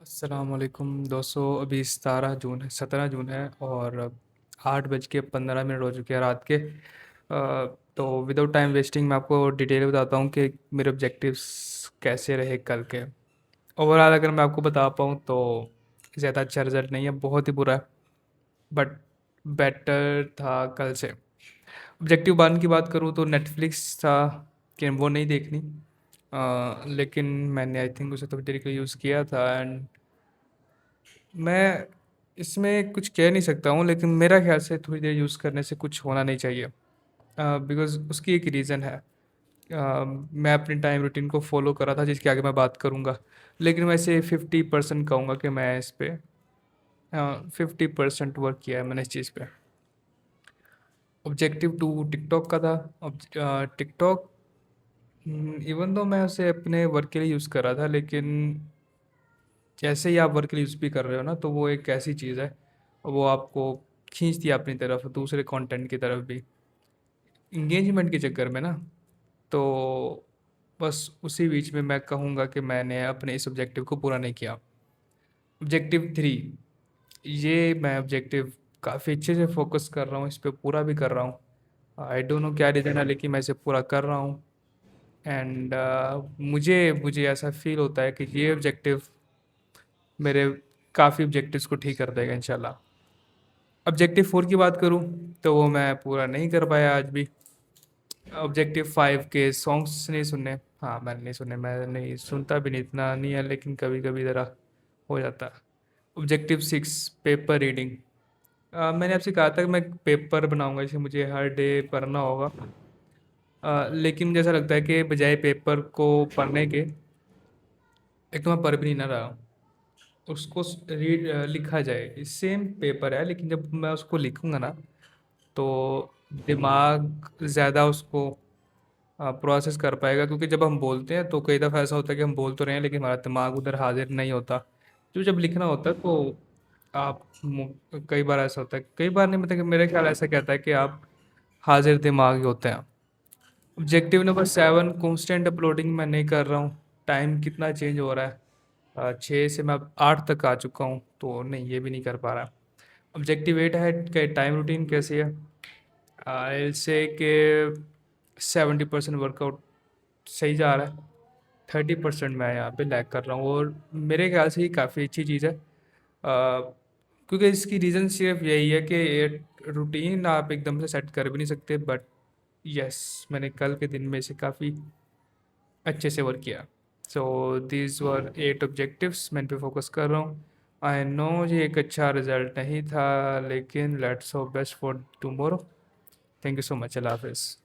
अस्सलाम वालेकुम दोस्तों। अभी 17 जून है और 8:15 हो चुके हैं रात के। तो विदाउट टाइम वेस्टिंग मैं आपको डिटेल बताता हूँ कि मेरे ऑब्जेक्टिव्स कैसे रहे कल के। ओवरऑल अगर मैं आपको बता पाऊँ तो ज़्यादा अच्छा रिजल्ट नहीं है, बहुत ही बुरा है, बट बेटर था कल से। ऑब्जेक्टिव 1 की बात करूँ तो नेटफ्लिक्स था कि वो नहीं देखनी। लेकिन मैंने आई थिंक उसे थोड़ी देर के लिए यूज़ किया था एंड मैं इसमें कुछ कह नहीं सकता हूँ, लेकिन मेरा ख्याल से थोड़ी देर यूज़ करने से कुछ होना नहीं चाहिए, बिकॉज़ उसकी एक रीज़न है। मैं अपने टाइम रूटीन को फॉलो कर रहा था जिसके आगे मैं बात करूँगा, लेकिन मैं इसे 50% कहूँगा कि मैं इस पे 50% वर्क किया है मैंने इस चीज़ पे। ऑब्जेक्टिव 2 टिकटॉक का था। टिकटॉक, इवन दो मैं उसे अपने वर्क के लिए यूज़ कर रहा था, लेकिन जैसे ही आप वर्क के लिए यूज़ भी कर रहे हो ना, तो वो एक ऐसी चीज़ है, वो आपको खींचती है अपनी तरफ, दूसरे कंटेंट की तरफ भी, इंगेजमेंट के चक्कर में ना। तो बस उसी बीच में मैं कहूँगा कि मैंने अपने इस ऑब्जेक्टिव को पूरा नहीं किया। ऑब्जेक्टिव 3, ये मैं ऑब्जेक्टिव काफ़ी अच्छे से फोकस कर रहा हूँ, इस पे पूरा भी कर रहा हूँ। आई डोंट नो क्या रीज़न है, लेकिन मैं इसे पूरा कर रहा हूँ। एंड मुझे मुझे ऐसा फील होता है कि ये ऑब्जेक्टिव मेरे काफ़ी ऑब्जेक्टिव्स को ठीक कर देगा इंशाल्लाह। ऑब्जेक्टिव 4 की बात करूँ तो वो मैं पूरा नहीं कर पाया आज भी। ऑब्जेक्टिव 5 के सॉन्ग्स नहीं सुनने, हाँ मैंने नहीं सुने, मैं नहीं सुनता भी नहीं, इतना नहीं है, लेकिन कभी कभी ज़रा हो जाता है। Objective 6 paper reading. मैंने आपसे कहा था कि मैं पेपर बनाऊंगा जिसे मुझे हर डे पढ़ना होगा। लेकिन मुझे ऐसा लगता है कि बजाय पेपर को पढ़ने के, एक तो मैं पढ़ भी नहीं ना रहा हूँ, उसको रीड लिखा जाए। सेम पेपर है, लेकिन जब मैं उसको लिखूंगा ना, तो दिमाग ज़्यादा उसको प्रोसेस कर पाएगा, क्योंकि जब हम बोलते हैं तो कई दफ़ा ऐसा होता है कि हम बोल तो रहे हैं लेकिन हमारा दिमाग उधर हाजिर नहीं होता। जो जब लिखना होता है तो आप कई बार ऐसा होता है, कई बार नहीं, मतलब कि मेरे ख्याल ऐसा कहता है कि आप हाजिर दिमाग ही होते हैं। ऑब्जेक्टिव नंबर 7, कॉन्स्टेंट अपलोडिंग मैं नहीं कर रहा हूँ। टाइम कितना चेंज हो रहा है, 6 से मैं अब 8 तक आ चुका हूँ, तो नहीं, ये भी नहीं कर पा रहा। ऑब्जेक्टिव 8 है कि टाइम रूटीन कैसी है। आई से कि 70% वर्कआउट सही जा रहा है, 30% मैं यहाँ पे लैग कर रहा हूँ, और मेरे ख्याल से ये काफ़ी अच्छी चीज़ है। क्योंकि इसकी रीज़न सिर्फ यही है कि रूटीन आप एकदम से सेट कर भी नहीं सकते, बट यस, मैंने कल के दिन में इसे काफ़ी अच्छे से वर्क किया। सो दीज वर 8 ऑब्जेक्टिव्स, मैं इन पे फोकस कर रहा हूँ। आई नो ये एक अच्छा रिजल्ट नहीं था, लेकिन let's hope best for tomorrow. Thank you so much, अल्लाह हाफिज़।